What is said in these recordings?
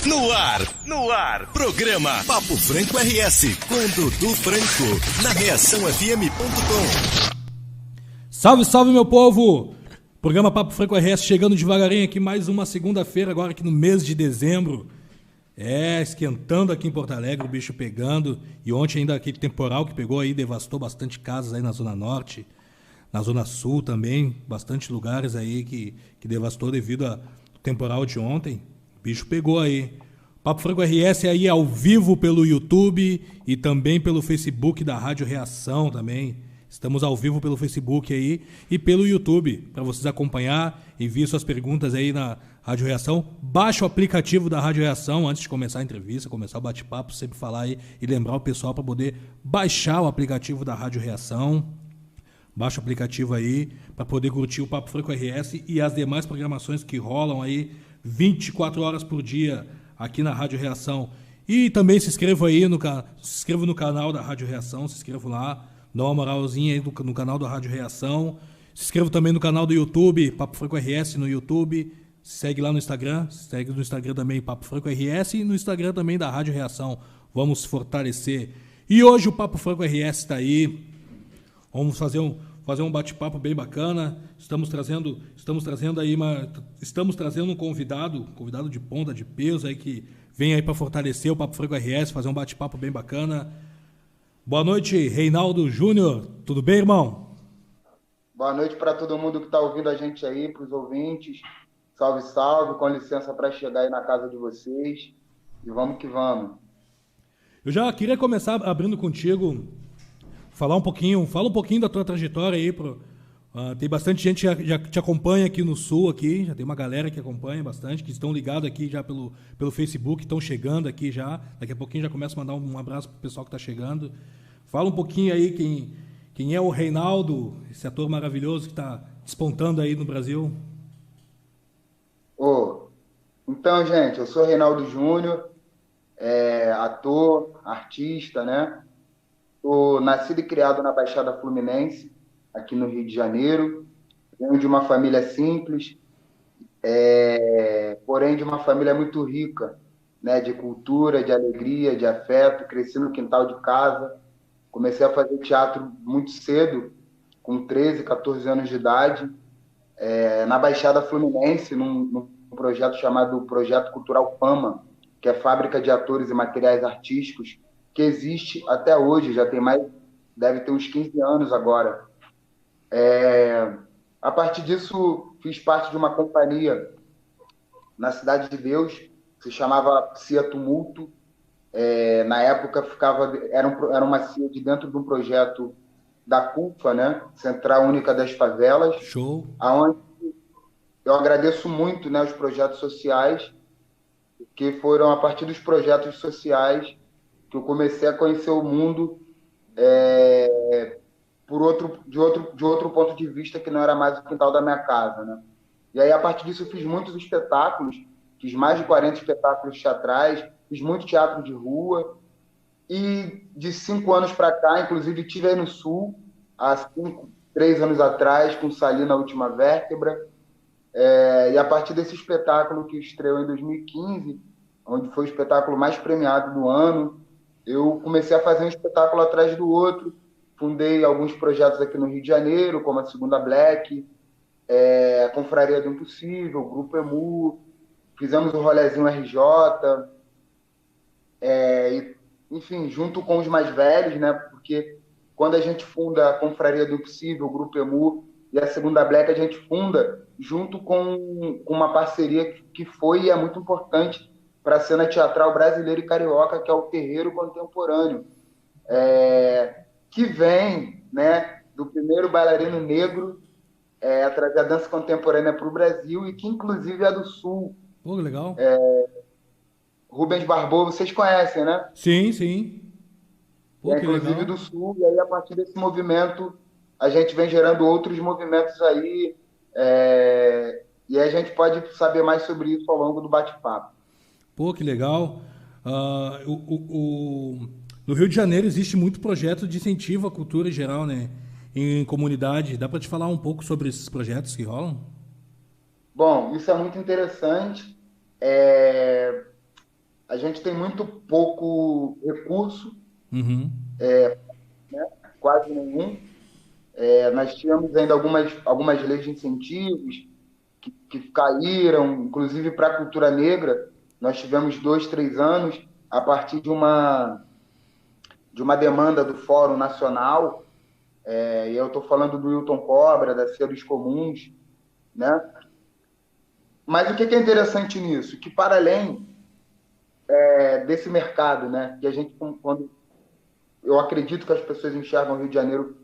No ar, programa Papo Franco RS, com Dudu Franco, na reaçãofm.com. Salve, salve, meu povo! Programa Papo Franco RS chegando devagarinho aqui, mais uma segunda-feira, agora aqui no mês de dezembro. Esquentando aqui em Porto Alegre, o bicho pegando. E ontem ainda aquele temporal que pegou aí, devastou bastante casas aí na Zona Norte, na Zona Sul também, bastante lugares aí que devastou devido ao temporal de ontem. O bicho pegou aí. Papo Franco RS aí ao vivo pelo YouTube e também pelo Facebook da Rádio Reação também. Estamos ao vivo pelo Facebook aí e pelo YouTube, para vocês acompanhar, enviar suas perguntas aí na Rádio Reação. Baixa o aplicativo da Rádio Reação antes de começar a entrevista, começar o bate-papo, sempre falar aí e lembrar o pessoal para poder baixar o aplicativo da Rádio Reação. Baixa o aplicativo aí para poder curtir o Papo Franco RS e as demais programações que rolam aí 24 horas por dia aqui na Rádio Reação. E também se inscreva aí no canal da Rádio Reação, se inscreva lá. Dá uma moralzinha aí no canal da Rádio Reação. Se inscreva também no canal do YouTube, Papo Franco RS no YouTube. Segue lá no Instagram. Segue no Instagram também, Papo Franco RS. E no Instagram também da Rádio Reação. Vamos fortalecer. E hoje o Papo Franco RS está aí. Vamos fazer um bate-papo bem bacana. Estamos trazendo um convidado de ponta, de peso aí, que vem aí para fortalecer o Papo Franco RS, fazer um bate-papo bem bacana. Boa noite, Reinaldo Júnior. Tudo bem, irmão? Boa noite para todo mundo que está ouvindo a gente aí, para os ouvintes. Salve, salve. Com licença para chegar aí na casa de vocês. E vamos que vamos. Eu já queria começar abrindo contigo, fala um pouquinho da tua trajetória aí. Tem bastante gente que já te acompanha aqui no Sul, aqui, já tem uma galera que acompanha bastante, que estão ligados aqui já pelo Facebook, estão chegando aqui já. Daqui a pouquinho já começo a mandar um abraço pro pessoal que está chegando. Fala um pouquinho aí quem é o Reinaldo, esse ator maravilhoso que está despontando aí no Brasil. Então, gente, eu sou Reinaldo Júnior, ator, artista, né? Sou nascido e criado na Baixada Fluminense, aqui no Rio de Janeiro. Venho de uma família simples, porém de uma família muito rica, né? De cultura, de alegria, de afeto. Cresci no quintal de casa. Comecei a fazer teatro muito cedo, com 13, 14 anos de idade, na Baixada Fluminense, num projeto chamado Projeto Cultural Fama, que é fábrica de atores e materiais artísticos, que existe até hoje, deve ter uns 15 anos agora. A partir disso, fiz parte de uma companhia na Cidade de Deus, que se chamava CIA Tumulto. Na época era uma CIA de dentro de um projeto da CUFA, né? Central Única das Favelas. Show! Onde eu agradeço muito, né, os projetos sociais, porque foram a partir dos projetos sociais que eu comecei a conhecer o mundo de outro ponto de vista, que não era mais o quintal da minha casa, né? E aí, a partir disso, eu fiz muitos espetáculos, fiz mais de 40 espetáculos teatrais, fiz muito teatro de rua, e de 5 anos para cá, inclusive, estive aí no Sul, há 3 anos atrás, com Sali na Última Vértebra, e a partir desse espetáculo que estreou em 2015, onde foi o espetáculo mais premiado do ano, eu comecei a fazer um espetáculo atrás do outro. Fundei alguns projetos aqui no Rio de Janeiro, como a Segunda Black, a Confraria do Impossível, o Grupo Emu, fizemos o Rolezinho RJ, enfim, junto com os mais velhos, né? Porque quando a gente funda a Confraria do Impossível, o Grupo Emu e a Segunda Black, a gente funda junto com uma parceria que foi e é muito importante para a cena teatral brasileira e carioca, que é o Terreiro Contemporâneo, que vem, né, do primeiro bailarino negro a trazer a dança contemporânea para o Brasil e que, inclusive, é do Sul. Pô, legal. Rubens Barbosa, vocês conhecem, né? Sim, sim. Pô, que inclusive legal. Do Sul, e aí, a partir desse movimento, a gente vem gerando outros movimentos aí, e aí a gente pode saber mais sobre isso ao longo do bate-papo. Pô, que legal. No Rio de Janeiro existe muito projeto de incentivo à cultura em geral, né? Em comunidade. Dá para te falar um pouco sobre esses projetos que rolam? Bom, isso é muito interessante. gente tem muito pouco recurso, Uhum. né? Quase nenhum. Nós tínhamos ainda algumas leis de incentivos que caíram, inclusive para a cultura negra. Nós tivemos 2, 3 anos a partir de uma demanda do Fórum Nacional, e eu estou falando do Wilton Cobra, da Cia dos Comuns, né? Mas o que é interessante nisso? Que para além desse mercado, né, que a gente, quando eu acredito que as pessoas enxergam Rio de Janeiro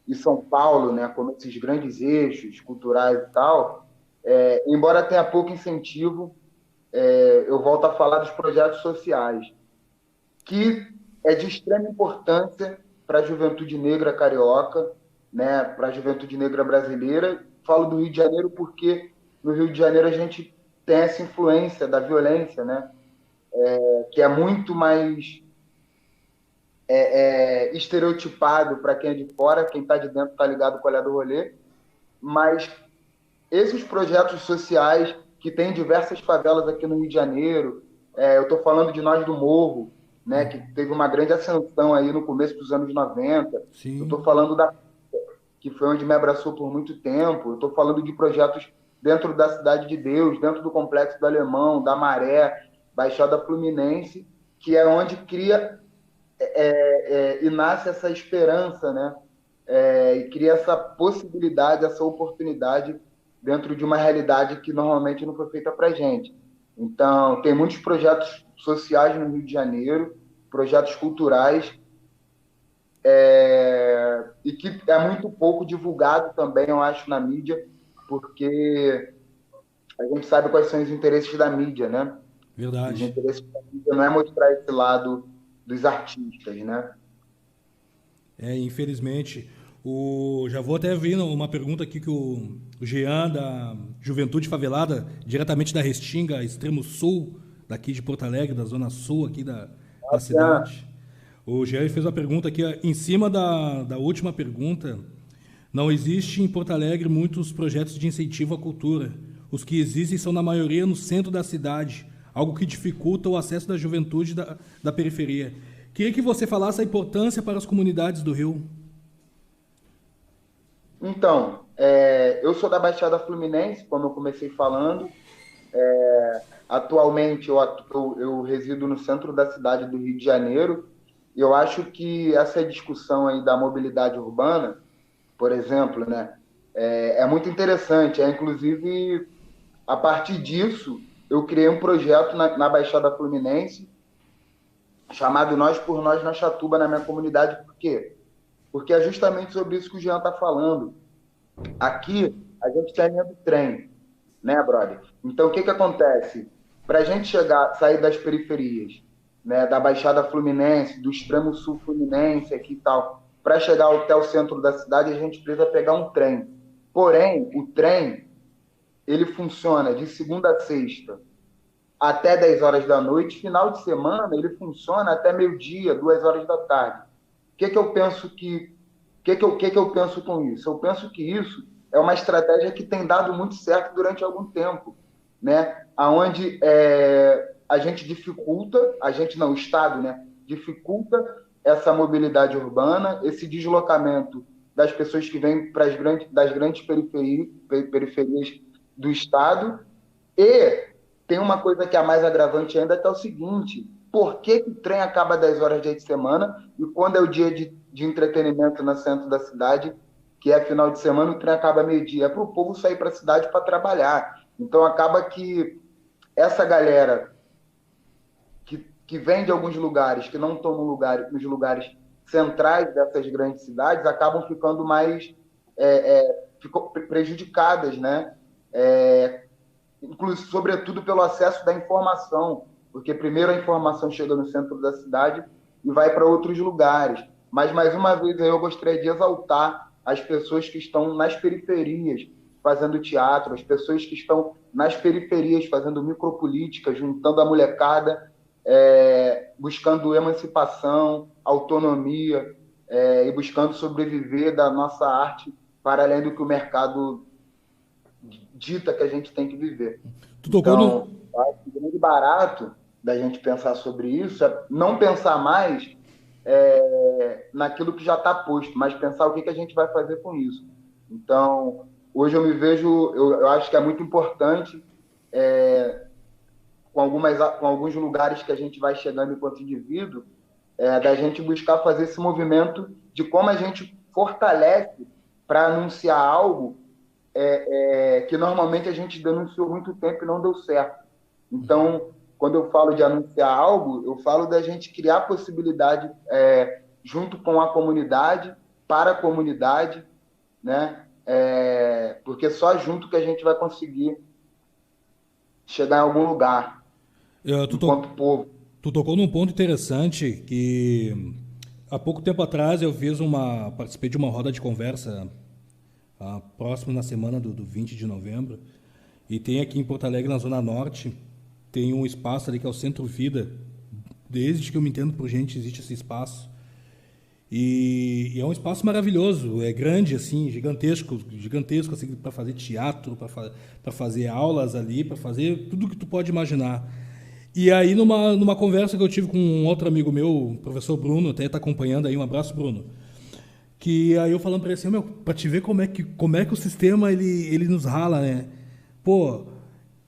e São Paulo, né, como esses grandes eixos culturais e tal, embora tenha pouco incentivo, eu volto a falar dos projetos sociais, que é de extrema importância para a juventude negra carioca, né, para a juventude negra brasileira. Falo do Rio de Janeiro porque no Rio de Janeiro a gente tem essa influência da violência, né, que é muito mais estereotipado para quem é de fora, quem está de dentro está ligado com o olhar do rolê, mas esses projetos sociais que tem diversas favelas aqui no Rio de Janeiro, eu estou falando de Nós do Morro, né, que teve uma grande ascensão aí no começo dos anos 90. Eu estou Sim. falando da que foi onde me abraçou por muito tempo. Eu estou falando de projetos dentro da Cidade de Deus, dentro do Complexo do Alemão, da Maré, Baixada Fluminense, que é onde cria e nasce essa esperança, né? E cria essa possibilidade, essa oportunidade dentro de uma realidade que normalmente não foi feita para gente. Então, tem muitos projetos sociais no Rio de Janeiro, projetos culturais, e que é muito pouco divulgado também, eu acho, na mídia, porque a gente sabe quais são os interesses da mídia, né? Os Verdade. interesses da mídia não é mostrar esse lado dos artistas, né? Infelizmente. Já vou até vir uma pergunta aqui que o Jean, da Juventude Favelada, diretamente da Restinga, extremo sul, daqui de Porto Alegre, da zona sul aqui da cidade. O Jean fez uma pergunta aqui, ó, em cima da última pergunta. Não existe em Porto Alegre muitos projetos de incentivo à cultura. Os que existem são, na maioria, no centro da cidade, algo que dificulta o acesso da juventude da periferia. Queria que você falasse a importância para as comunidades do Rio. Então, eu sou da Baixada Fluminense, como eu comecei falando. Atualmente, eu resido no centro da cidade do Rio de Janeiro. E eu acho que essa discussão aí da mobilidade urbana, por exemplo, né, é muito interessante. Inclusive, a partir disso, eu criei um projeto na Baixada Fluminense chamado Nós por Nós na Chatuba, na minha comunidade. Por quê? Porque é justamente sobre isso que o Jean está falando. Aqui, a gente tem a linha do trem, né, brother? Então, o que acontece? Para a gente sair das periferias, né, da Baixada Fluminense, do extremo sul fluminense aqui e tal, para chegar até o centro da cidade, a gente precisa pegar um trem. Porém, o trem, ele funciona de segunda a sexta até 10 horas da noite. Final de semana, ele funciona até meio-dia, 2 horas da tarde. O que eu penso que eu penso com isso? Eu penso que isso é uma estratégia que tem dado muito certo durante algum tempo, né? Aonde a gente dificulta, o Estado, né? Dificulta essa mobilidade urbana, esse deslocamento das pessoas que vêm das grandes periferias do Estado. E tem uma coisa que é mais agravante ainda, que é o seguinte: por que o trem acaba às 10 horas dia de semana e quando é o dia de entretenimento no centro da cidade, que é final de semana, o trem acaba meio-dia? É para o povo sair para a cidade para trabalhar. Então acaba que essa galera que vem de alguns lugares, que não estão nos lugares centrais dessas grandes cidades, acabam ficando mais ficam prejudicadas, né? Inclusive, sobretudo pelo acesso da informação, porque primeiro a informação chega no centro da cidade e vai para outros lugares. Mas, mais uma vez, eu gostaria de exaltar as pessoas que estão nas periferias fazendo teatro, as pessoas que estão nas periferias fazendo micropolítica, juntando a molecada, buscando emancipação, autonomia, e buscando sobreviver da nossa arte para além do que o mercado dita que a gente tem que viver. Tu tocou Então, no, eu acho que grande barato da gente pensar sobre isso é não pensar mais naquilo que já está posto, mas pensar o que, que a gente vai fazer com isso. Então, hoje eu me vejo, eu acho que é muito importante, com alguns lugares que a gente vai chegando enquanto indivíduo, da gente buscar fazer esse movimento de como a gente fortalece para anunciar algo que normalmente a gente denunciou muito tempo e não deu certo. Então, quando eu falo de anunciar algo, eu falo da gente criar possibilidade junto com a comunidade, para a comunidade, né? Porque só junto que a gente vai conseguir chegar em algum lugar, enquanto povo. Tu tocou num ponto interessante que há pouco tempo atrás eu participei de uma roda de conversa próximo na semana do 20 de novembro, e tem aqui em Porto Alegre, na Zona Norte, tem um espaço ali que é o Centro Vida. Desde que eu me entendo por gente, existe esse espaço. E é um espaço maravilhoso, é grande, assim, gigantesco assim, para fazer teatro, para fazer aulas ali, para fazer tudo que tu pode imaginar. E aí, numa conversa que eu tive com um outro amigo meu, o professor Bruno, até está acompanhando aí, um abraço, Bruno, que aí eu falando para ele assim, meu, para te ver como é que o sistema ele nos rala, né? Pô,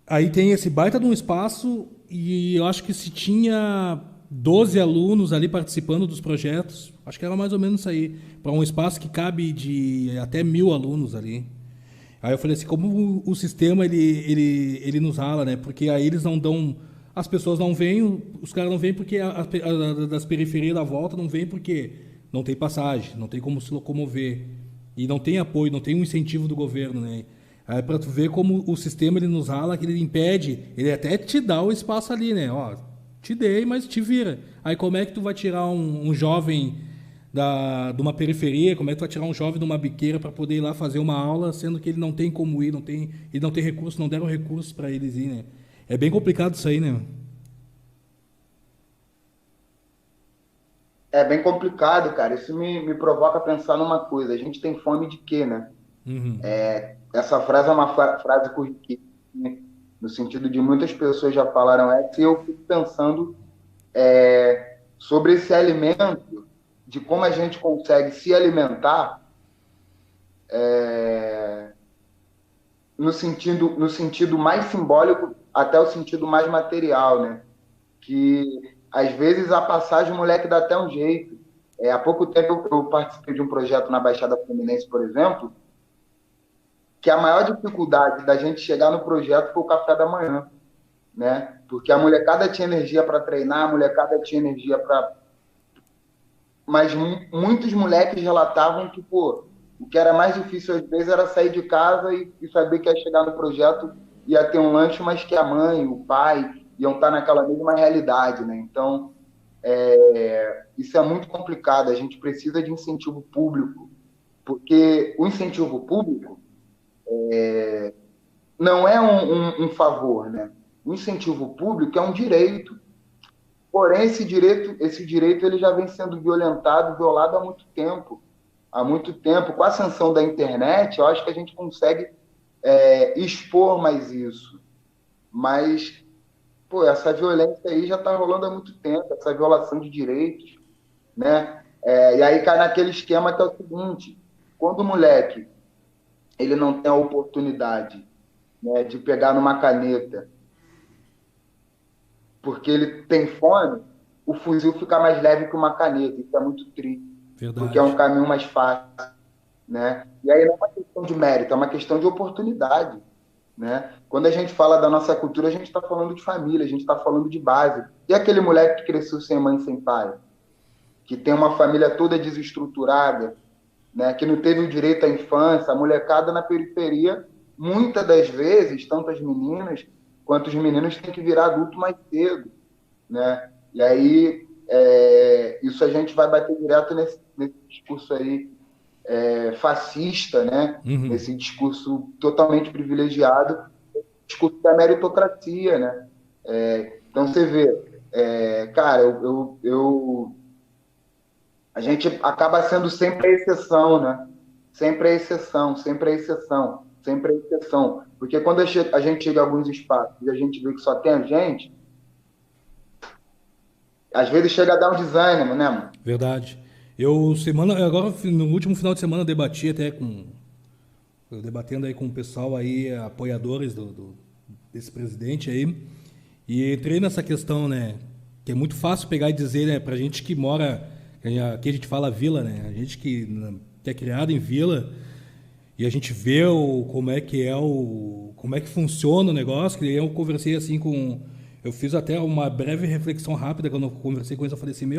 aí tem esse baita de um espaço, e eu acho que se tinha 12 alunos ali participando dos projetos, acho que era mais ou menos isso aí, para um espaço que cabe de até 1.000 alunos ali. Aí eu falei assim, como o sistema ele nos rala, né? Porque aí eles não dão, as pessoas não vêm, os caras não vêm porque das periferias da volta não vêm porque não tem passagem, não tem como se locomover, e não tem apoio, não tem um incentivo do governo, né? Aí para tu ver como o sistema ele nos rala, que ele impede, ele até te dá o espaço ali, né? Ó, te dei, mas te vira. Aí como é que tu vai tirar um jovem de uma periferia, como é que tu vai tirar um jovem de uma biqueira para poder ir lá fazer uma aula, sendo que ele não tem como ir, ele não tem recursos, não deram recursos para eles ir, né? É bem complicado isso aí, né? É bem complicado, cara. Isso me provoca a pensar numa coisa. A gente tem fome de quê, né? Uhum. Essa frase é uma frase corriqueira, né? No sentido de muitas pessoas já falaram essa, e eu fico pensando sobre esse alimento, de como a gente consegue se alimentar no sentido mais simbólico até o sentido mais material, né? Que às vezes a passagem o moleque dá até um jeito. Há pouco tempo eu participei de um projeto na Baixada Fluminense, por exemplo, que a maior dificuldade da gente chegar no projeto foi o café da manhã, né? Porque a molecada tinha energia para treinar, a molecada tinha energia para... Mas muitos moleques relatavam que, pô, o que era mais difícil às vezes era sair de casa e saber que ia chegar no projeto, ia ter um lanche, mas que a mãe, o pai iam estar naquela mesma realidade, né? Então, isso é muito complicado. A gente precisa de incentivo público, porque o incentivo público não é um favor, né? O incentivo público é um direito. Porém, esse direito ele já vem sendo violentado, violado há muito tempo. Há muito tempo. Com a ascensão da internet, eu acho que a gente consegue expor mais isso. Mas, pô, essa violência aí já está rolando há muito tempo, essa violação de direitos, né? E aí cai naquele esquema que é o seguinte: quando o moleque ele não tem a oportunidade, né, de pegar numa caneta porque ele tem fome, o fuzil fica mais leve que uma caneta. Isso é muito triste, Verdade. porque é um caminho mais fácil, né? E aí não é uma questão de mérito, é uma questão de oportunidade, né? Quando a gente fala da nossa cultura, a gente está falando de família, a gente está falando de base. E aquele moleque que cresceu sem mãe, sem pai, que tem uma família toda desestruturada, né? Que não teve o direito à infância, a molecada na periferia, muitas das vezes, tanto as meninas quanto os meninos têm que virar adulto mais cedo, né? E aí isso a gente vai bater direto nesse discurso aí fascista, né? Uhum. Nesse discurso totalmente privilegiado, discurso da meritocracia, né? Então você vê, cara, a gente acaba sendo sempre a exceção, né? Sempre a exceção, sempre a exceção, sempre a exceção. Porque quando a gente chega a alguns espaços e a gente vê que só tem a gente, Às vezes chega a dar um desânimo, né, mano? Verdade. Agora, no último final de semana, eu debati até com. Eu debatendo aí com o pessoal aí, apoiadores desse presidente aí. E entrei nessa questão, né? Que é muito fácil pegar e dizer, né? Pra gente que mora. Aqui a gente fala vila, né? A gente que é criado em vila. E a gente vê como é que funciona o negócio, que eu conversei assim com. Eu fiz até uma breve reflexão rápida quando eu conversei com eles. Eu falei assim,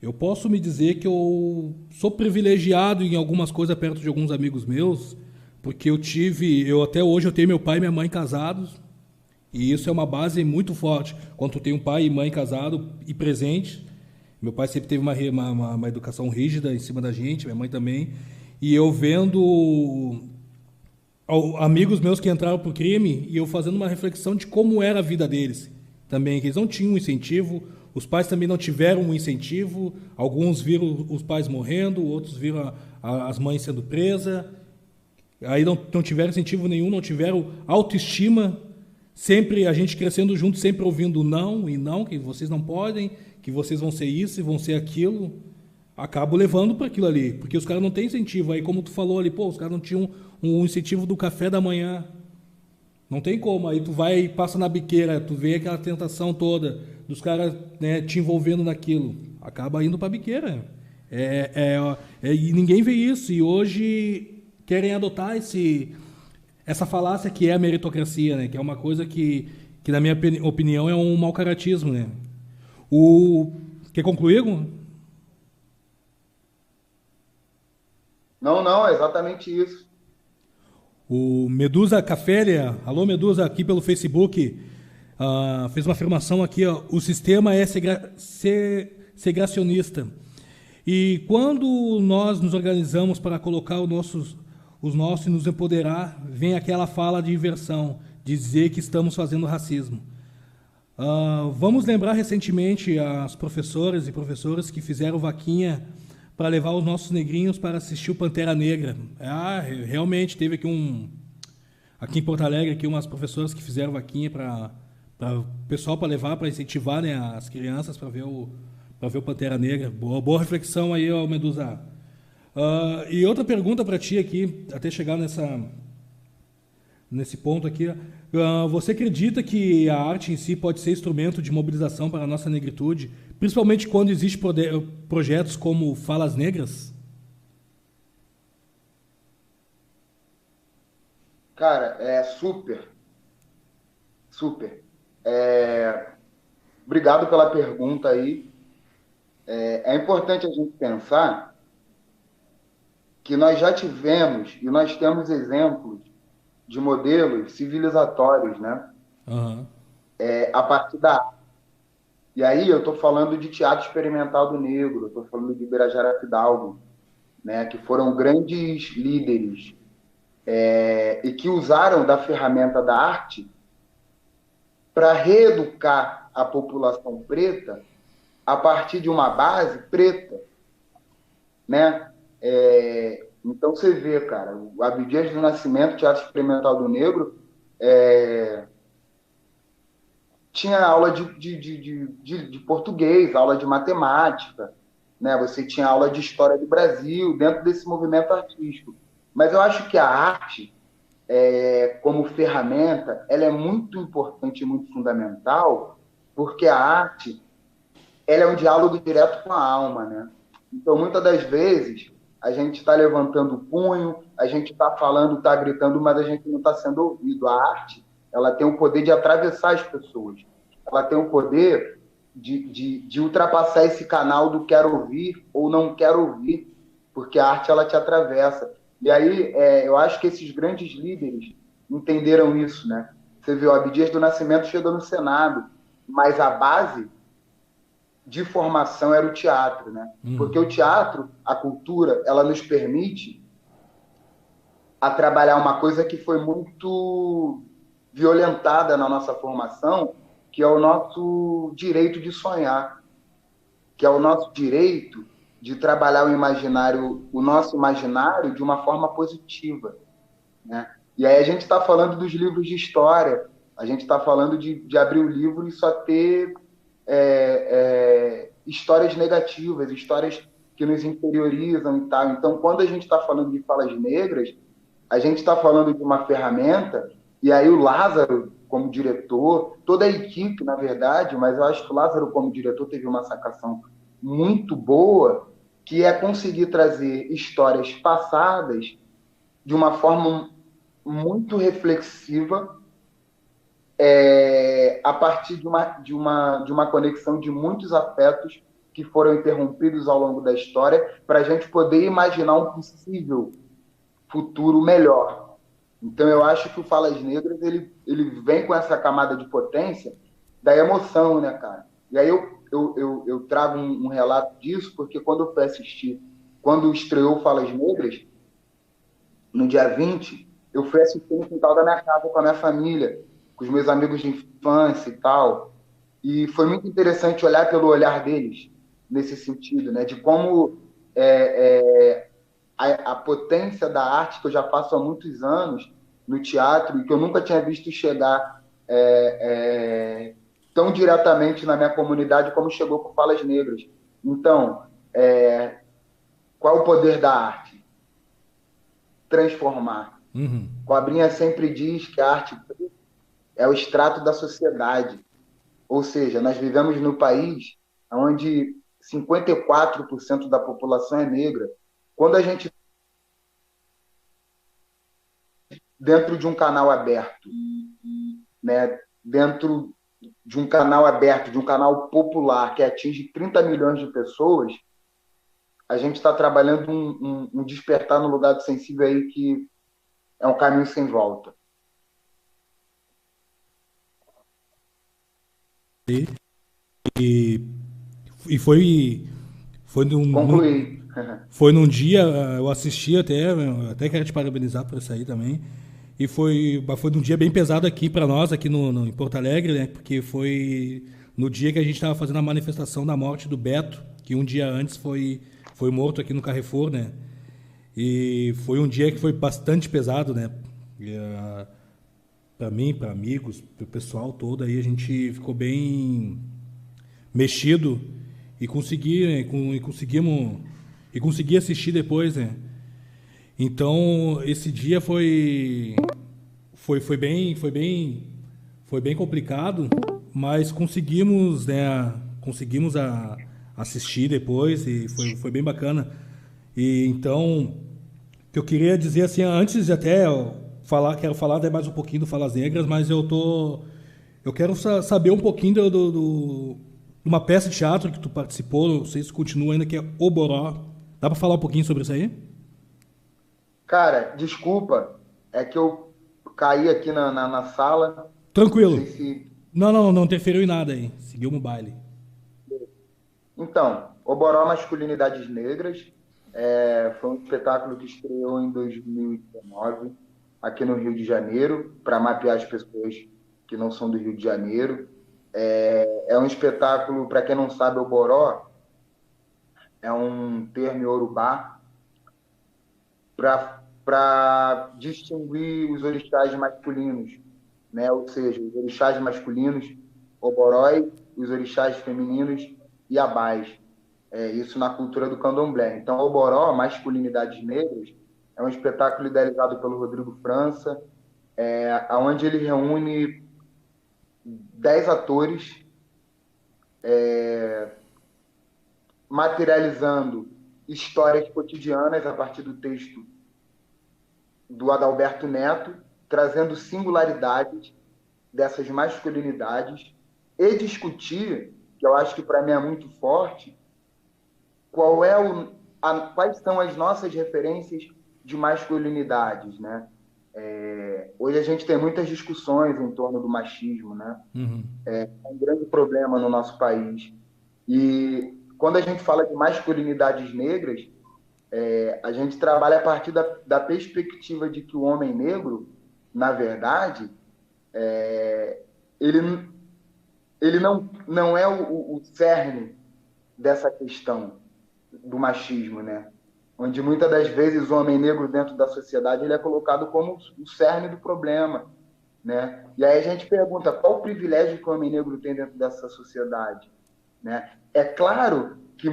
eu posso me dizer que eu sou privilegiado em algumas coisas perto de alguns amigos meus, porque eu até hoje eu tenho meu pai e minha mãe casados, e isso é uma base muito forte. Quando tu tem um pai e mãe casado e presente, meu pai sempre teve uma educação rígida em cima da gente, minha mãe também, e eu vendo amigos meus que entraram pro crime e eu fazendo uma reflexão de como era a vida deles também, que eles não tinham um incentivo, os pais também não tiveram um incentivo, alguns viram os pais morrendo, outros viram as mães sendo presas, aí não tiveram incentivo nenhum, não tiveram autoestima, sempre a gente crescendo junto, sempre ouvindo não, e não, que vocês não podem, que vocês vão ser isso e vão ser aquilo, acabo levando para aquilo ali, porque os caras não têm incentivo. Aí, como tu falou ali, os caras não tinham um incentivo do café da manhã. Não tem como. Aí tu vai e passa na biqueira, tu vê aquela tentação toda dos caras, né, te envolvendo naquilo. Acaba indo para a biqueira. E ninguém vê isso. E hoje querem adotar essa falácia que é a meritocracia, né? Que é uma coisa que na minha opinião, é um mau caratismo, né? Quer concluir? Não, é exatamente isso. O Medusa Cafélia, alô Medusa, aqui pelo Facebook, fez uma afirmação aqui, ó, o sistema é segregacionista. E quando nós nos organizamos para colocar os nossos e nos empoderar, vem aquela fala de inversão, dizer que estamos fazendo racismo. Vamos lembrar recentemente as professoras e professores que fizeram vaquinha para levar os nossos negrinhos para assistir o Pantera Negra. Realmente, teve aqui em Porto Alegre, aqui umas professoras que fizeram vaquinha para o pessoal, para levar, para incentivar, né, as crianças para ver o Pantera Negra. Boa reflexão aí, ó, Medusa. E outra pergunta para ti aqui, até chegar nesse ponto aqui. Você acredita que a arte em si pode ser instrumento de mobilização para a nossa negritude, principalmente quando existem projetos como Falas Negras? Cara, super. Super. Obrigado pela pergunta aí. É importante a gente pensar que nós já tivemos e nós temos exemplos de modelos civilizatórios, né? Uhum. A partir da... E aí eu estou falando de teatro experimental do negro, eu estou falando de Birajara Fidalgo, né? Que foram grandes líderes e que usaram da ferramenta da arte para reeducar a população preta a partir de uma base preta, né? Então você vê, cara, o Abdias do Nascimento, Teatro Experimental do Negro, tinha aula de português, aula de matemática, né? Você tinha aula de história do Brasil dentro desse movimento artístico. Mas eu acho que a arte, como ferramenta, ela é muito importante e muito fundamental, porque a arte ela é um diálogo direto com a alma, né? Então, muitas das vezes, a gente está levantando o punho, a gente está falando, está gritando, mas a gente não está sendo ouvido. A arte, ela tem o poder de atravessar as pessoas. Ela tem o poder de ultrapassar esse canal do quero ouvir ou não quero ouvir, porque a arte, ela te atravessa. E aí, eu acho que esses grandes líderes entenderam isso, né? Você vê, o Abdias do Nascimento chegou no Senado, mas a base de formação era o teatro, né? Porque o teatro, a cultura, ela nos permite a trabalhar uma coisa que foi muito violentada na nossa formação, que é o nosso direito de sonhar, que é o nosso direito de trabalhar o nosso imaginário de uma forma positiva, né? E aí a gente está falando dos livros de história, a gente está falando de abrir o livro e só ter histórias negativas, histórias que nos interiorizam e tal. Então, quando a gente está falando de falas negras, a gente está falando de uma ferramenta, e aí o Lázaro, como diretor, toda a equipe, na verdade, mas eu acho que o Lázaro, como diretor, teve uma sacação muito boa, que é conseguir trazer histórias passadas de uma forma muito reflexiva, a partir de uma conexão de muitos afetos que foram interrompidos ao longo da história, para a gente poder imaginar um possível futuro melhor. Então, eu acho que o Falas Negras ele vem com essa camada de potência da emoção, né, cara? E aí eu trago um relato disso, porque quando eu fui assistir, quando estreou Falas Negras, no dia 20, eu fui assistir no quintal da minha casa com a minha família, com os meus amigos de infância e tal. E foi muito interessante olhar pelo olhar deles, nesse sentido, né? De como a potência da arte que eu já faço há muitos anos no teatro e que eu nunca tinha visto chegar tão diretamente na minha comunidade como chegou com Falas Negras. Então, qual é o poder da arte? Transformar. Uhum. Cobrinha sempre diz que a arte é o extrato da sociedade. Ou seja, nós vivemos no país onde 54% da população é negra. Quando a gente, dentro de um canal aberto, né, dentro de um canal aberto, de um canal popular que atinge 30 milhões de pessoas, a gente está trabalhando um despertar no lugar do sensível aí que é um caminho sem volta. E, e foi Concluí. foi num dia, eu assisti até quero te parabenizar por isso aí também. E foi num dia bem pesado aqui para nós, aqui em Porto Alegre, né? Porque foi no dia que a gente estava fazendo a manifestação da morte do Beto, que um dia antes foi morto aqui no Carrefour, né? E foi um dia que foi bastante pesado, né? Para mim, para amigos, para o pessoal todo, aí a gente ficou bem mexido e consegui assistir depois, né? Então esse dia foi bem complicado, mas conseguimos, né? Assistir depois e foi bem bacana. E então o que eu queria dizer assim, antes de até quero falar até mais um pouquinho do Falas Negras, mas eu quero saber um pouquinho de uma peça de teatro que tu participou, não sei se continua ainda, que é Oboró. Dá pra falar um pouquinho sobre isso aí? Cara, desculpa, é que eu caí aqui na sala, não sei Tranquilo. se... Não interferiu em nada aí. Seguiu no baile. Então, Oboró Masculinidades Negras foi um espetáculo que estreou em 2019, aqui no Rio de Janeiro, para mapear as pessoas que não são do Rio de Janeiro. É um espetáculo, para quem não sabe, Oboró é um termo iorubá para distinguir os orixás masculinos, né? Ou seja, os orixás masculinos, Oborói, os orixás femininos, Iabás. Isso na cultura do candomblé. Então, Oboró, Masculinidades Negras, é um espetáculo idealizado pelo Rodrigo França, onde ele reúne 10 atores materializando histórias cotidianas a partir do texto do Adalberto Neto, trazendo singularidades dessas masculinidades e discutir, que eu acho que para mim é muito forte, quais são as nossas referências de masculinidades, né? Hoje a gente tem muitas discussões em torno do machismo, né? Uhum. É um grande problema no nosso país. E quando a gente fala de masculinidades negras, a gente trabalha a partir da perspectiva de que o homem negro, na verdade, ele não é o cerne dessa questão do machismo, né? Onde muitas das vezes o homem negro dentro da sociedade ele é colocado como o cerne do problema. né? E aí a gente pergunta qual o privilégio que o homem negro tem dentro dessa sociedade, né? É claro que,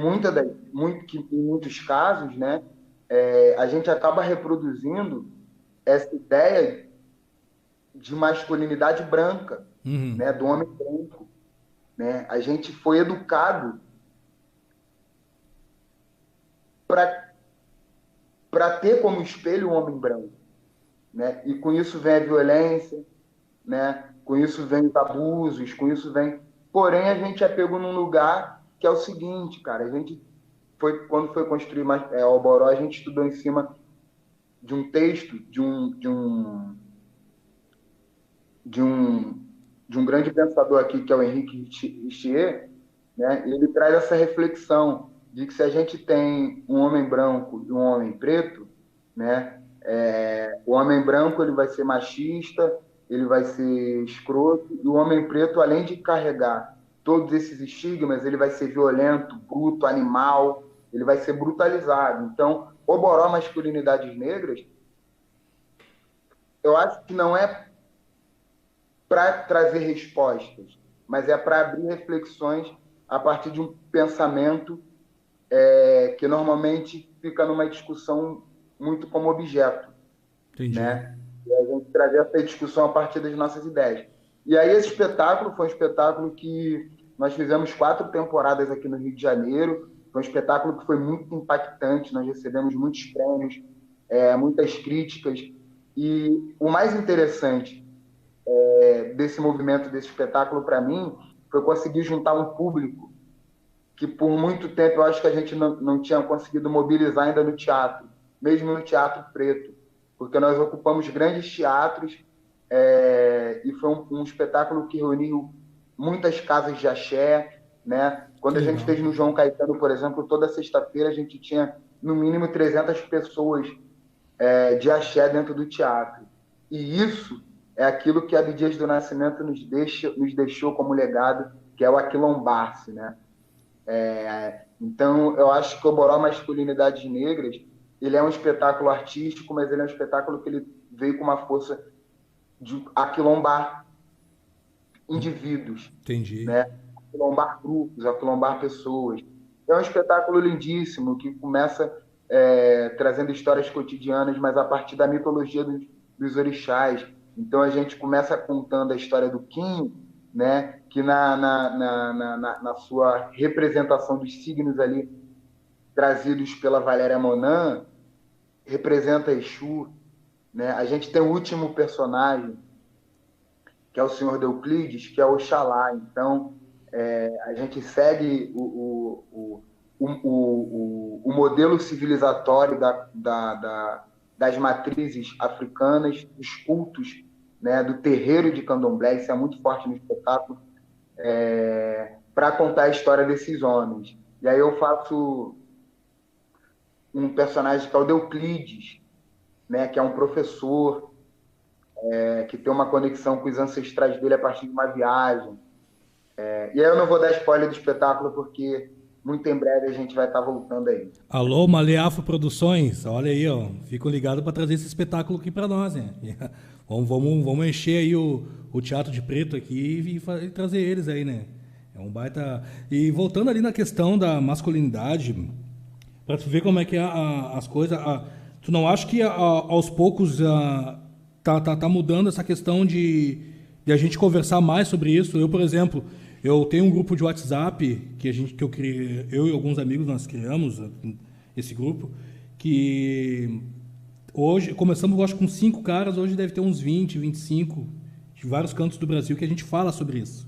que em muitos casos, né, a gente acaba reproduzindo essa ideia de masculinidade branca, Uhum. né, do homem branco, né? A gente foi educado para ter como espelho o homem branco, né? E com isso vem a violência, né? Com isso vem os abusos, com isso vem. Porém, a gente é pego num lugar que é o seguinte, cara. A gente quando foi construir o Alboró, a gente estudou em cima de um texto de um, de um grande pensador aqui, que é o Henrique Richier, né? Ele traz essa reflexão de que se a gente tem um homem branco e um homem preto, né? O homem branco ele vai ser machista, ele vai ser escroto, e o homem preto, além de carregar todos esses estigmas, ele vai ser violento, bruto, animal, ele vai ser brutalizado. Então, Oboró Masculinidades Negras, eu acho que não é para trazer respostas, mas é para abrir reflexões a partir de um pensamento que normalmente fica numa discussão muito como objeto, Entendi. né? E a gente trazer essa discussão a partir das nossas ideias. E aí esse espetáculo foi um espetáculo que nós fizemos 4 temporadas aqui no Rio de Janeiro, foi um espetáculo que foi muito impactante, nós recebemos muitos prêmios, muitas críticas, e o mais interessante desse movimento, desse espetáculo para mim, foi conseguir juntar um público que por muito tempo eu acho que a gente não tinha conseguido mobilizar ainda no teatro, mesmo no teatro preto, porque nós ocupamos grandes teatros e foi um espetáculo que reuniu muitas casas de axé, né? Quando Que a gente legal. fez no João Caetano, por exemplo, toda sexta-feira a gente tinha no mínimo 300 pessoas de axé dentro do teatro. E isso é aquilo que Abdias do Nascimento nos deixou como legado, que é o aquilombar-se, né? Então, eu acho que o Boró Masculinidades Negras, ele é um espetáculo artístico, mas ele é um espetáculo que ele veio com uma força de aquilombar indivíduos, Entendi. né? Aquilombar grupos, aquilombar pessoas. É um espetáculo lindíssimo que começa trazendo histórias cotidianas, mas a partir da mitologia dos orixás. Então a gente começa contando a história do Quinho, né? Que na sua representação dos signos ali trazidos pela Valéria Monan, representa Exu, né? A gente tem o último personagem, que é o Senhor Euclides, que é Oxalá. Então, a gente segue o modelo civilizatório das matrizes africanas, dos cultos, né, do terreiro de candomblé, isso é muito forte no espetáculo, para contar a história desses homens. E aí eu faço um personagem que é o Euclides, né, que é um professor, que tem uma conexão com os ancestrais dele a partir de uma viagem. E aí eu não vou dar spoiler do espetáculo, porque muito em breve a gente vai estar voltando aí. Alô, Maleafo Produções, olha aí, ó. Fico ligado para trazer esse espetáculo aqui para nós, né? Vamos encher aí o Teatro de Preto aqui e trazer eles aí, né? É um baita. E voltando ali na questão da masculinidade, para tu ver como é que é as coisas. Tu não acha que aos poucos tá mudando essa questão de a gente conversar mais sobre isso? Eu, por exemplo, eu tenho um grupo de WhatsApp que eu criei, eu e alguns amigos nós criamos esse grupo, que hoje começamos, eu acho, com 5 caras, hoje deve ter uns 20, 25 de vários cantos do Brasil que a gente fala sobre isso.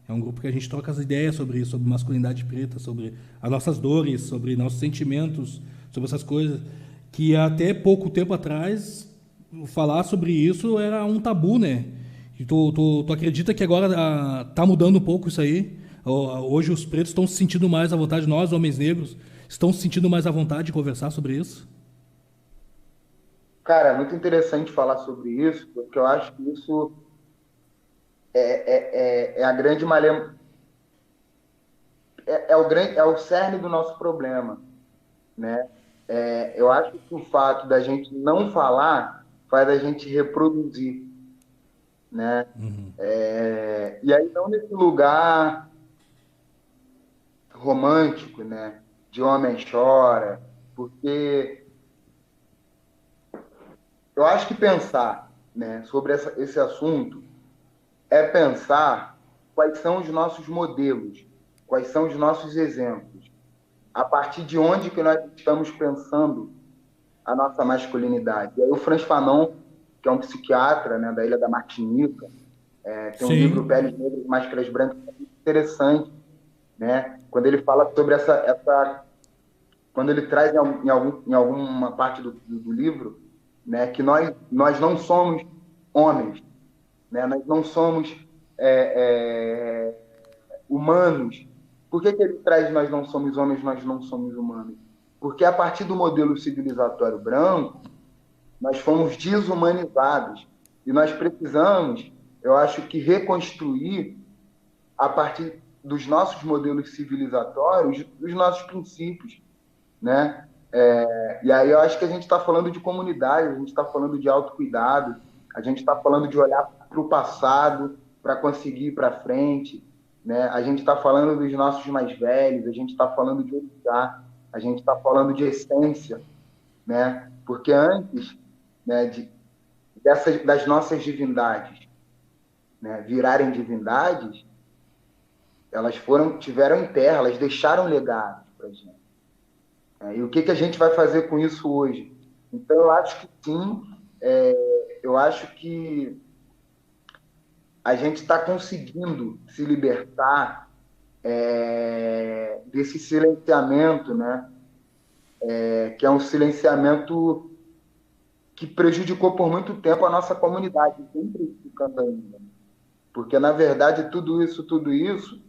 É um grupo que a gente troca as ideias sobre isso, sobre masculinidade preta, sobre as nossas dores, sobre nossos sentimentos, sobre essas coisas que até pouco tempo atrás falar sobre isso era um tabu, né? E tu acredita que agora tá mudando um pouco isso aí? Hoje os pretos estão se sentindo mais à vontade, nós, homens negros, estão se sentindo mais à vontade de conversar sobre isso? Cara, é muito interessante falar sobre isso, porque eu acho que isso é a grande malha, é o cerne do nosso problema, né? Eu acho que o fato da gente não falar faz a gente reproduzir. né? E aí não nesse lugar romântico, né? De homem chora, porque eu acho que pensar, né, sobre esse assunto é pensar quais são os nossos modelos, quais são os nossos exemplos, a partir de onde que nós estamos pensando a nossa masculinidade. E aí o Frantz Fanon, que é um psiquiatra, né, da Ilha da Martinica, tem um livro Sim, Peles Negras, Máscaras Brancas, que é muito interessante, né? Quando ele fala sobre quando ele traz em alguma parte do livro, né, que nós não somos homens, né? Nós não somos humanos. Por que ele traz nós não somos homens, nós não somos humanos? Porque a partir do modelo civilizatório branco, nós fomos desumanizados. E nós precisamos, eu acho que, reconstruir, a partir dos nossos modelos civilizatórios, os nossos princípios, né? E aí eu acho que a gente está falando de comunidade, a gente está falando de autocuidado, a gente está falando de olhar para o passado para conseguir ir para frente, né? A gente está falando dos nossos mais velhos, a gente está falando de orixá, a gente está falando de essência, né? Porque antes, né, das nossas divindades, né, virarem divindades, elas tiveram em terra, elas deixaram legados para a gente. E o que a gente vai fazer com isso hoje? Então, eu acho que sim, eu acho que a gente está conseguindo se libertar desse silenciamento, né? Que é um silenciamento que prejudicou por muito tempo a nossa comunidade, sempre ficando ainda. Porque, na verdade, tudo isso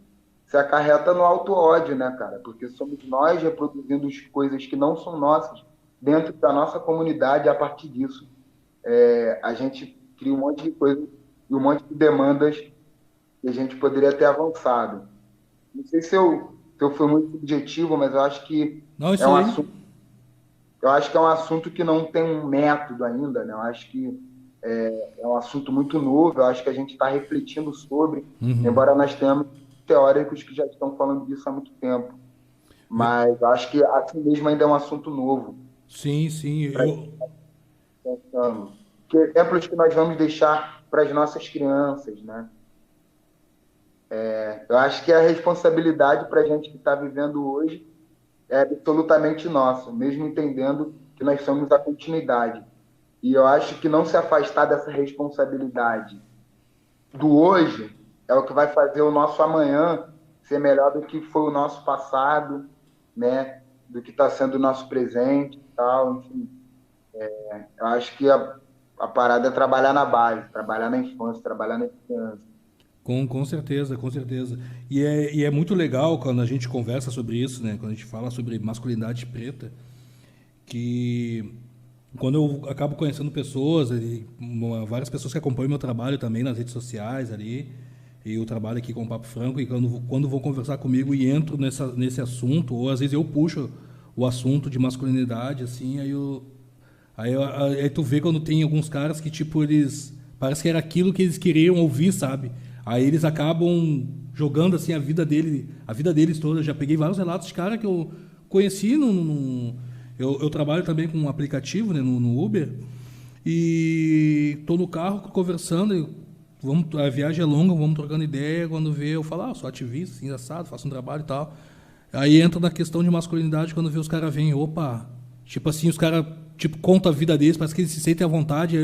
se acarreta no auto-ódio, né, cara? Porque somos nós reproduzindo as coisas que não são nossas dentro da nossa comunidade, e a partir disso a gente cria um monte de coisas e um monte de demandas que a gente poderia ter avançado. Não sei se eu fui muito subjetivo, mas eu acho que não, é isso um aí. assunto, eu acho que é um assunto que não tem um método ainda, né? Eu acho que é um assunto muito novo, eu acho que a gente está refletindo sobre, embora nós tenhamos teóricos que já estão falando disso há muito tempo. Mas eu acho que assim mesmo ainda é um assunto novo Sim, sim. para a gente estar pensando. Que exemplos que nós vamos deixar para as nossas crianças, né? Eu acho que a responsabilidade para a gente que está vivendo hoje é absolutamente nossa, mesmo entendendo que nós somos a continuidade. E eu acho que não se afastar dessa responsabilidade do hoje é o que vai fazer o nosso amanhã ser melhor do que foi o nosso passado, né? Do que está sendo o nosso presente e tal. Enfim, eu acho que a parada é trabalhar na base, trabalhar na infância, trabalhar na criança. Com certeza, com certeza. E é muito legal quando a gente conversa sobre isso, né? Quando a gente fala sobre masculinidade preta, que quando eu acabo conhecendo pessoas, várias pessoas que acompanham meu trabalho também nas redes sociais ali, e o trabalho aqui com o Papo Franco, e quando vão conversar comigo e entro nesse assunto, ou às vezes eu puxo o assunto de masculinidade, assim, aí tu vê quando tem alguns caras que, tipo, eles... Parece que era aquilo que eles queriam ouvir, sabe? Aí eles acabam jogando, assim, a vida deles toda. Eu já peguei vários relatos de cara que eu conheci eu trabalho também com um aplicativo, né, no Uber, e tô no carro conversando, a viagem é longa, vamos trocando ideia, quando vê, eu falo, sou ativista, assim, assado, faço um trabalho e tal. Aí entra na questão de masculinidade, quando vê os caras vêm, opa, tipo assim, os caras, tipo, contam a vida deles, parece que eles se sentem à vontade.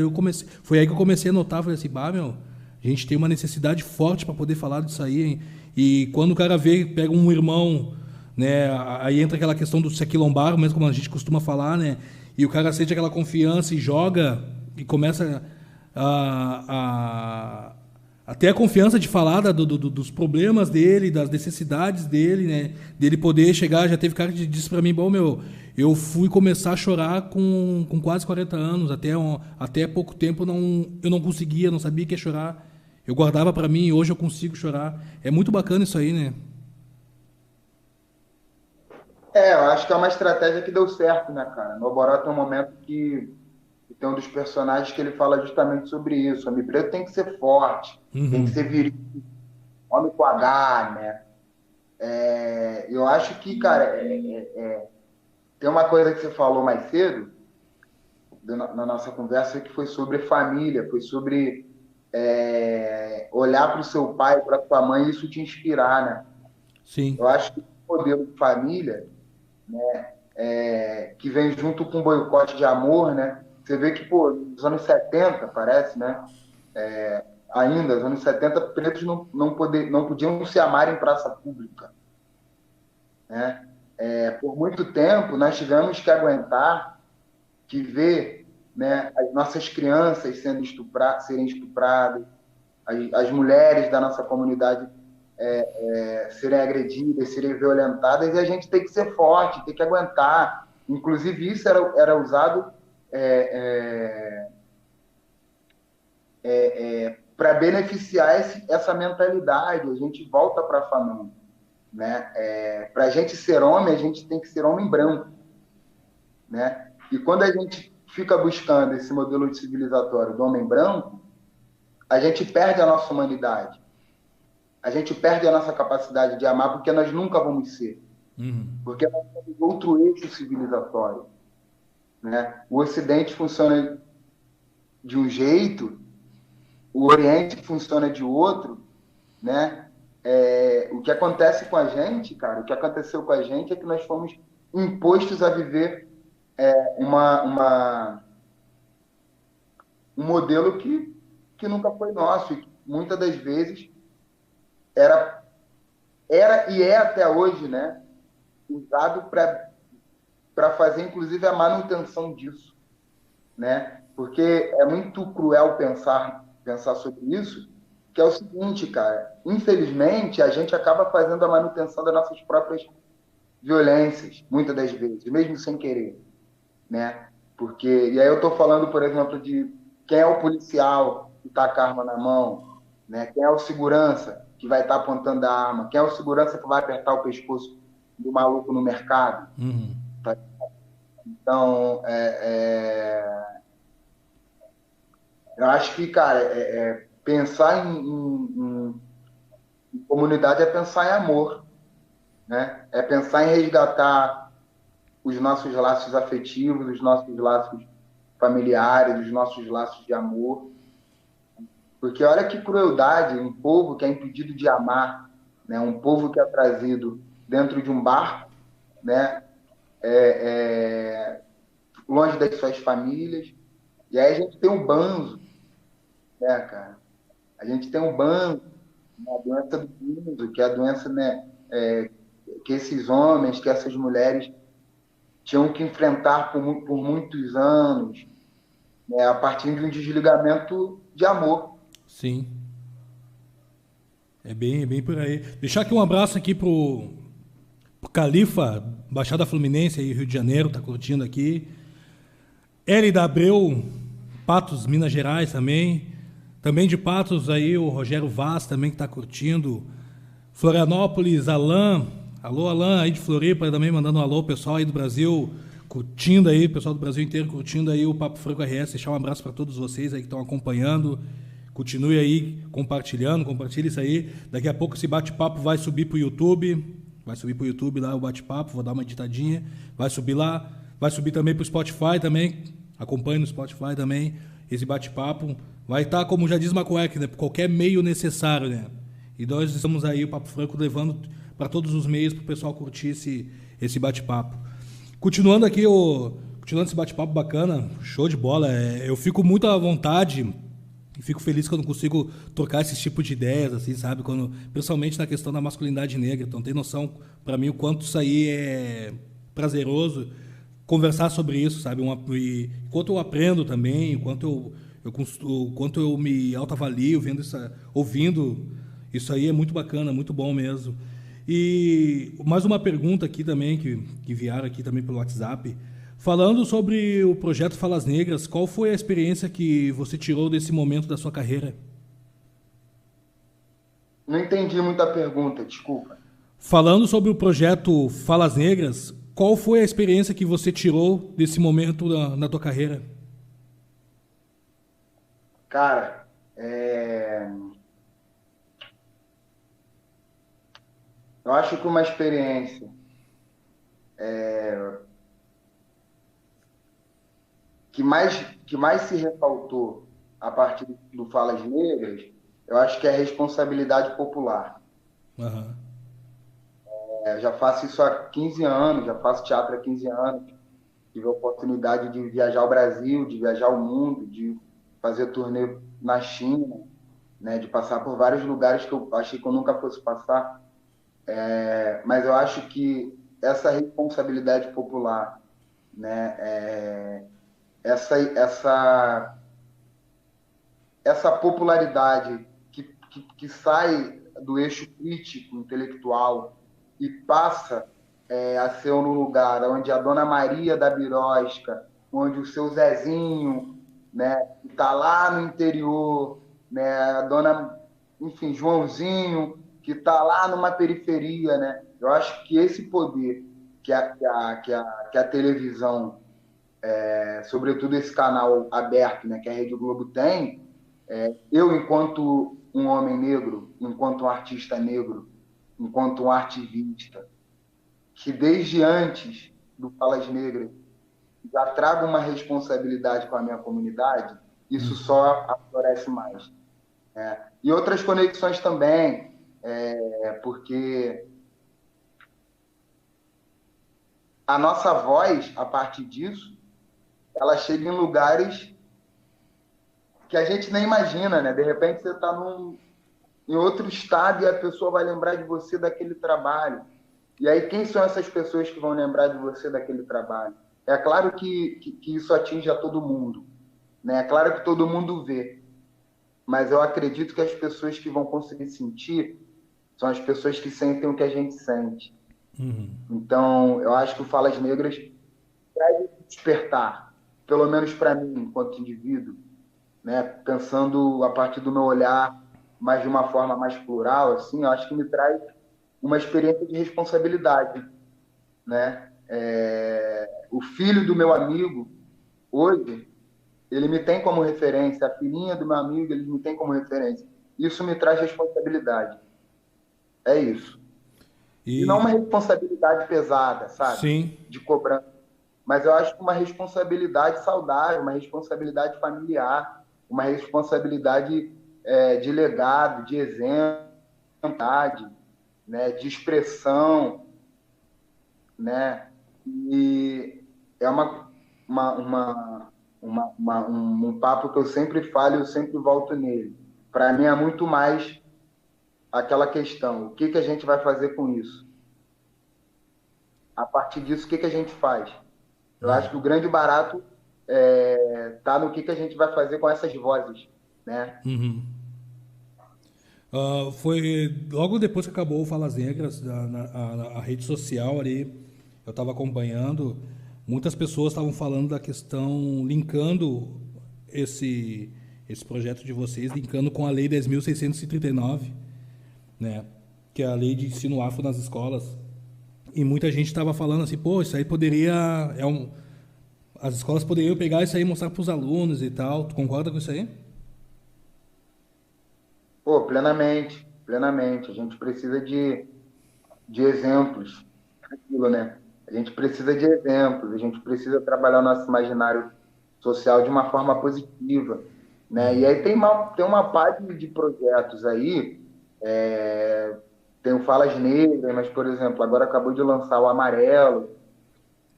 Foi aí que eu comecei a notar, falei assim, meu, a gente tem uma necessidade forte para poder falar disso aí, hein? E quando o cara vê, pega um irmão, né, aí entra aquela questão do se aquilombar, mesmo como a gente costuma falar, né, e o cara sente aquela confiança e joga e começa a ter a confiança de falar dos problemas dele, das necessidades dele, né? Dele poder chegar. Já teve cara que disse pra mim, bom, eu fui começar a chorar com quase 40 anos. Até pouco tempo eu não conseguia, não sabia que ia chorar. Eu guardava pra mim e hoje eu consigo chorar. É muito bacana isso aí, né? Eu acho que é uma estratégia que deu certo, né, cara? No Oboró tem um momento que E tem um dos personagens que ele fala justamente sobre isso. Homem preto tem que ser forte, tem que ser viril, homem com H, né? Eu acho que, cara, tem uma coisa que você falou mais cedo, na nossa conversa, que foi sobre família, foi sobre olhar para o seu pai, para a sua mãe, e isso te inspirar, né? Sim. Eu acho que o modelo de família, né, que vem junto com o boicote de amor, né? Você vê que, pô, nos anos 70, parece, né? Ainda, nos anos 70, pretos não podiam se amar em praça pública, né? Por muito tempo, nós tivemos que aguentar, que ver, né, as nossas crianças serem estupradas, as mulheres da nossa comunidade serem agredidas, serem violentadas, e a gente tem que ser forte, tem que aguentar. Inclusive, isso era usado para beneficiar essa mentalidade. A gente volta para a família, né? Para a gente ser homem, a gente tem que ser homem branco, né? E quando a gente fica buscando esse modelo civilizatório do homem branco, a gente perde a nossa humanidade. A gente perde a nossa capacidade de amar, porque nós nunca vamos ser. Porque nós temos outro eixo civilizatório, né? O Ocidente funciona de um jeito, o Oriente funciona de outro, né? O que acontece com a gente, cara, o que aconteceu com a gente é que nós fomos impostos a viver um modelo que nunca foi nosso, e que muitas das vezes era e é até hoje, né, usado para fazer, inclusive, a manutenção disso, né? Porque é muito cruel pensar sobre isso, que é o seguinte, cara, infelizmente, a gente acaba fazendo a manutenção das nossas próprias violências, muitas das vezes, mesmo sem querer, né? E aí eu estou falando, por exemplo, de quem é o policial que está com a arma na mão, né? Quem é o segurança que vai estar apontando a arma, quem é o segurança que vai apertar o pescoço do maluco no mercado. Tá? Então, eu acho que, cara, pensar em comunidade é pensar em amor, né? É pensar em resgatar os nossos laços afetivos, os nossos laços familiares, os nossos laços de amor. Porque olha que crueldade, um povo que é impedido de amar, né? Um povo que é trazido dentro de um barco, né? Longe das suas famílias. E aí a gente tem um banzo, né, cara? A gente tem um banzo, a doença do banzo, que é a doença, né, que esses homens, que essas mulheres tinham que enfrentar por muitos anos, né, a partir de um desligamento de amor. Sim. É bem por aí. Deixar aqui um abraço aqui pro Califa, Baixada Fluminense, aí, Rio de Janeiro, tá curtindo aqui. Hélida Abreu, Patos, Minas Gerais também. Também de Patos aí, o Rogério Vaz também que tá curtindo. Florianópolis, Alain. Alô, Alain, aí de Floripa também, mandando um alô, pessoal aí do Brasil, curtindo aí, pessoal do Brasil inteiro curtindo aí o Papo Franco RS. Deixar um abraço para todos vocês aí que estão acompanhando. Continue aí compartilhando, compartilhe isso aí. Daqui a pouco esse bate-papo vai subir pro YouTube. Vai subir pro YouTube lá o bate-papo, vou dar uma editadinha. Vai subir lá, vai subir também pro Spotify também. Acompanhe no Spotify também esse bate-papo. Vai estar, como já diz Macuec, né, por qualquer meio necessário, né? E nós estamos aí, o Papo Franco, levando para todos os meios para o pessoal curtir esse bate-papo. Continuando aqui, continuando esse bate-papo bacana, show de bola. Eu fico muito à vontade e fico feliz quando consigo trocar esse tipo de ideias, assim, sabe? Principalmente na questão da masculinidade negra. Então, tem noção, para mim, o quanto isso aí é prazeroso conversar sobre isso, sabe? Enquanto eu aprendo também, enquanto eu me autoavalio, ouvindo, isso aí é muito bacana, muito bom mesmo. E mais uma pergunta aqui também, que enviaram aqui também pelo WhatsApp. Falando sobre o projeto Falas Negras, qual foi a experiência que você tirou desse momento da sua carreira? Não entendi muito a pergunta, desculpa. Falando sobre o projeto Falas Negras, qual foi a experiência que você tirou desse momento na tua carreira? Cara, eu acho que uma experiência que mais se ressaltou a partir do Falas Negras, eu acho que é a responsabilidade popular. Aham. Eu já faço isso há 15 anos, já faço teatro há 15 anos. Tive a oportunidade de viajar ao Brasil, de viajar ao mundo, de fazer turnê na China, né, de passar por vários lugares que eu achei que eu nunca fosse passar. Mas eu acho que essa responsabilidade popular, né, essa essa popularidade que sai do eixo crítico, intelectual, e passa a ser um lugar onde a Dona Maria da Birosca, onde o seu Zezinho, né, está lá no interior, né, a Dona, enfim, Joãozinho, que está lá numa periferia, né? Eu acho que esse poder que a televisão, sobretudo esse canal aberto, né, que a Rede Globo tem, eu, enquanto um homem negro, enquanto um artista negro, enquanto um ativista, que desde antes do Falas Negras já trago uma responsabilidade com a minha comunidade, isso só aflorece mais. E outras conexões também, porque a nossa voz, a partir disso, ela chega em lugares que a gente nem imagina, né? De repente você está em outro estado e a pessoa vai lembrar de você daquele trabalho. E aí, quem são essas pessoas que vão lembrar de você daquele trabalho? É claro que isso atinge a todo mundo, né? É claro que todo mundo vê, mas eu acredito que as pessoas que vão conseguir sentir são as pessoas que sentem o que a gente sente. Então, eu acho que o Falas Negras traz esse despertar, pelo menos para mim, enquanto indivíduo, né? Pensando a partir do meu olhar, mas de uma forma mais plural, assim, eu acho que me traz uma experiência de responsabilidade, né? O filho do meu amigo, hoje, ele me tem como referência, a filhinha do meu amigo, ele me tem como referência. Isso me traz responsabilidade. É isso. E não uma E responsabilidade pesada, sabe? sim, De cobrança. Mas eu acho que uma responsabilidade saudável, uma responsabilidade familiar, uma responsabilidade de legado, de exemplo, né? De expressão, né? E é um papo que eu sempre falo e eu sempre volto nele. Para mim é muito mais aquela questão, o que que a gente vai fazer com isso? A partir disso, o que que a gente faz? Eu acho que o grande barato tá no que a gente vai fazer com essas vozes, né? foi logo depois que acabou o Falas Negras, a rede social ali, eu estava acompanhando, muitas pessoas estavam falando da questão, linkando esse projeto de vocês, linkando com a Lei 10.639, né? Que é a lei de ensino afro nas escolas. E muita gente estava falando assim, pô, isso aí poderia... as escolas poderiam pegar isso aí e mostrar para os alunos e tal. Tu concorda com isso aí? Pô, plenamente, plenamente. A gente precisa de exemplos, aquilo, né? A gente precisa de exemplos, a gente precisa trabalhar o nosso imaginário social de uma forma positiva, né? E aí tem uma parte de projetos aí, tem o Falas Negras, mas, por exemplo, agora acabou de lançar o Amarelo,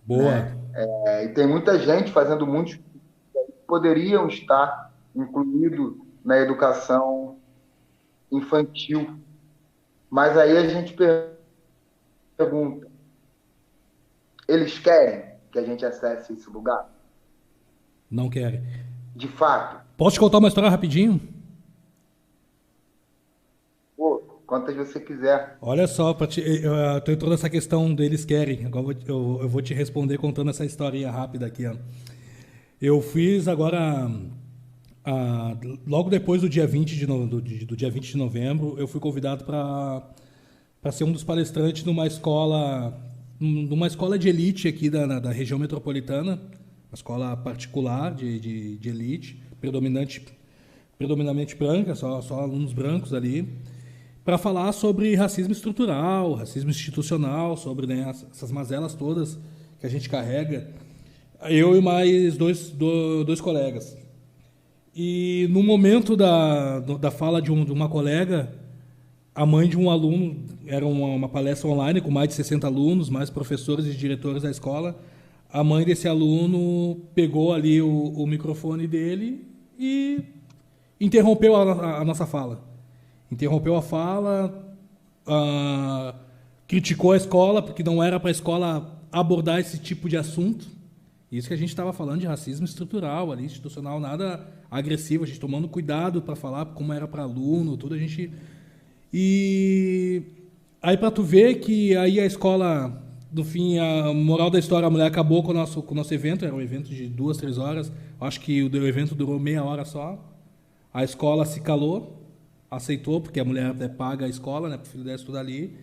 Boa. né? E tem muita gente fazendo muitos que poderiam estar incluídos na educação infantil. Mas aí a gente pergunta, eles querem que a gente acesse esse lugar? Não querem. De fato? Posso te contar uma história rapidinho? Pô, quantas você quiser. Olha só, tu entrou nessa questão deles querem. Agora eu vou te responder contando essa historinha rápida aqui. Ó. Eu fiz agora, logo depois do dia 20 do dia 20 de novembro, eu fui convidado para ser um dos palestrantes numa escola de elite aqui da região metropolitana, uma escola particular de elite, predominante predominantemente branca, só alunos brancos ali, para falar sobre racismo estrutural, racismo institucional, sobre, né, essas mazelas todas que a gente carrega. Eu e mais dois colegas. E no momento da fala de uma colega, a mãe de um aluno, era uma palestra online com mais de 60 alunos, mais professores e diretores da escola. A mãe desse aluno pegou ali o microfone dele e interrompeu a nossa fala. Interrompeu a fala, criticou a escola, porque não era para a escola abordar esse tipo de assunto. Isso que a gente estava falando de racismo estrutural, ali, institucional, nada agressivo, a gente tomando cuidado para falar como era para aluno, tudo a gente... E aí para tu ver que aí a escola, no fim, a moral da história, a mulher acabou com o nosso evento, era um evento de 2, 3 horas, acho que o evento durou meia hora só. A escola se calou, aceitou, porque a mulher paga a escola, né, para o filho dela estudar ali.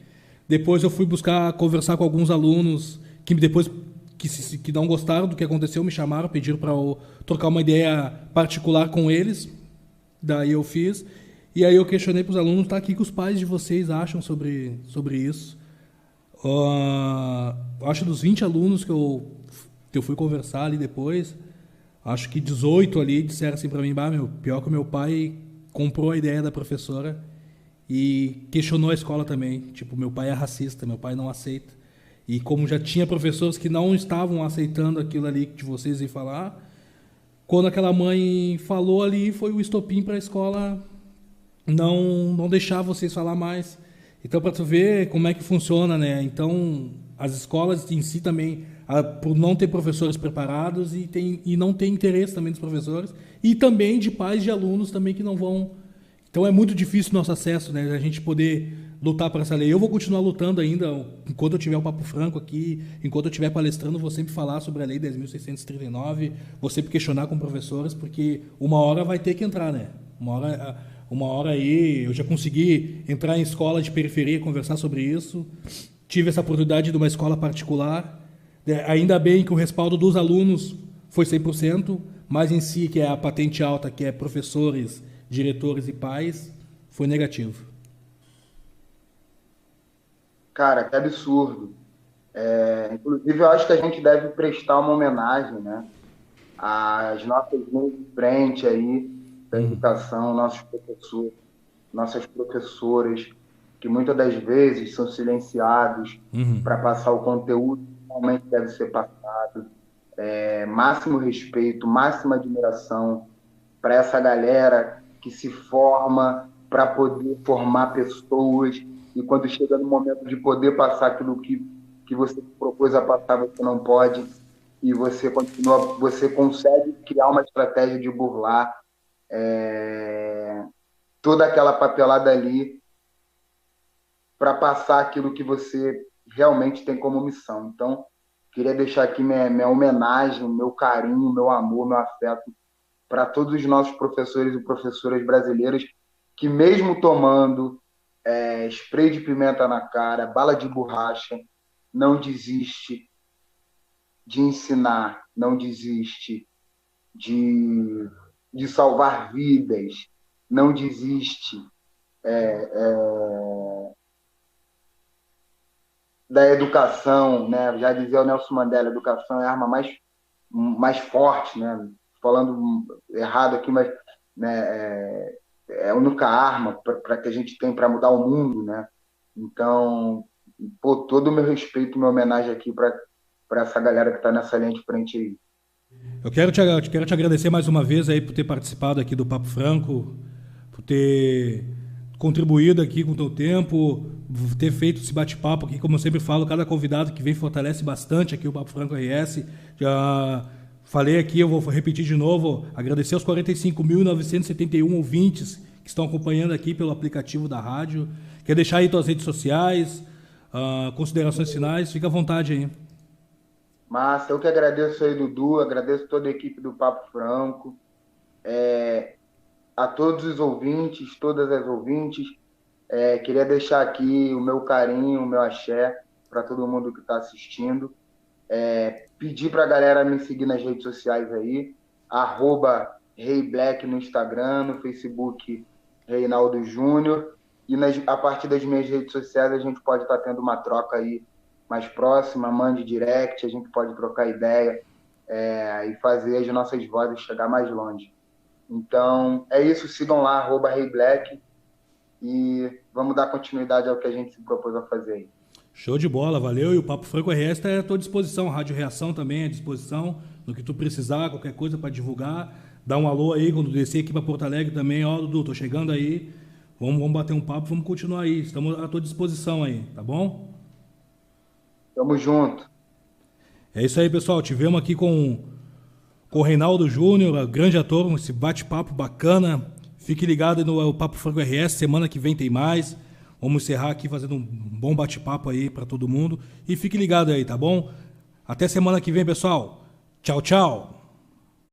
Depois eu fui conversar com alguns alunos que depois que não gostaram do que aconteceu, me chamaram, pediram para eu trocar uma ideia particular com eles. Daí eu fiz. E aí eu questionei para os alunos, tá, o que os pais de vocês acham sobre isso? Acho dos 20 alunos que eu fui conversar ali depois, acho que 18 ali disseram assim para mim, pior que o meu pai comprou a ideia da professora e questionou a escola também. Tipo, meu pai é racista, meu pai não aceita. E como já tinha professores que não estavam aceitando aquilo ali que vocês iam falar, quando aquela mãe falou ali, foi o estopim para a escola não deixar vocês falar mais. Então, para tu ver como é que funciona, né? Então, as escolas em si também, por não ter professores preparados e não ter interesse também dos professores, e também de pais de alunos também que não vão... Então, é muito difícil o nosso acesso, né? A gente poder lutar por essa lei. Eu vou continuar lutando ainda, enquanto eu tiver o Papo Franco aqui, enquanto eu estiver palestrando, vou sempre falar sobre a Lei 10.639, vou sempre questionar com professores, porque uma hora vai ter que entrar, né? Uma hora aí, eu já consegui entrar em escola de periferia e conversar sobre isso. Tive essa oportunidade de uma escola particular. Ainda bem que o respaldo dos alunos foi 100%, mas em si, que é a patente alta, que é professores, diretores e pais, foi negativo. Cara, que absurdo. Inclusive, eu acho que a gente deve prestar uma homenagem, né, às nossas linhas de frente aí da educação, nossos professores, nossas professoras, que muitas das vezes são silenciados para passar o conteúdo que realmente deve ser passado. Máximo respeito, máxima admiração para essa galera que se forma para poder formar pessoas, e quando chega no momento de poder passar aquilo que você propôs a passar, você não pode, e você consegue criar uma estratégia de burlar toda aquela papelada ali para passar aquilo que você realmente tem como missão. Então, queria deixar aqui minha homenagem, meu carinho, meu amor, meu afeto para todos os nossos professores e professoras brasileiros que, mesmo tomando spray de pimenta na cara, bala de borracha, não desiste de ensinar, não desiste de salvar vidas, não desiste da educação, né? Já dizia o Nelson Mandela, a educação é a arma mais forte, né? Falando errado aqui, mas, né, é a única arma para que a gente tem para mudar o mundo, né? Então, todo o meu respeito, minha homenagem aqui para essa galera que está nessa linha de frente aí. Eu quero te agradecer mais uma vez aí por ter participado aqui do Papo Franco, por ter contribuído aqui com o teu tempo, por ter feito esse bate-papo aqui. Como eu sempre falo, cada convidado que vem fortalece bastante aqui o Papo Franco RS. Já falei aqui, eu vou repetir de novo, agradecer aos 45.971 ouvintes que estão acompanhando aqui pelo aplicativo da rádio. Quer deixar aí tuas redes sociais, considerações finais? Fica à vontade aí. Massa, eu que agradeço aí, Dudu, agradeço toda a equipe do Papo Franco, a todos os ouvintes, todas as ouvintes, queria deixar aqui o meu carinho, o meu axé para todo mundo que está assistindo, pedir para a galera me seguir nas redes sociais aí, Rei Black no Instagram, no Facebook Reinaldo Júnior. E a partir das minhas redes sociais a gente pode estar tendo uma troca aí mais próxima, mande direct, a gente pode trocar ideia e fazer as nossas vozes chegar mais longe. Então, é isso, sigam lá, @ReiBlack, e vamos dar continuidade ao que a gente se propôs a fazer aí. Show de bola, valeu. E o Papo Franco RS está à tua disposição. Rádio Reação também é à disposição. No que tu precisar, qualquer coisa para divulgar. Dá um alô aí quando descer aqui para Porto Alegre também. Ó, Dudu, tô chegando aí. Vamos bater um papo, vamos continuar aí. Estamos à tua disposição aí, tá bom? Tamo junto. É isso aí, pessoal. Tivemos aqui com o Reinaldo Júnior, grande ator, esse bate-papo bacana. Fique ligado no Papo Franco RS. Semana que vem tem mais. Vamos encerrar aqui fazendo um bom bate-papo aí para todo mundo. E fique ligado aí, tá bom? Até semana que vem, pessoal. Tchau, tchau.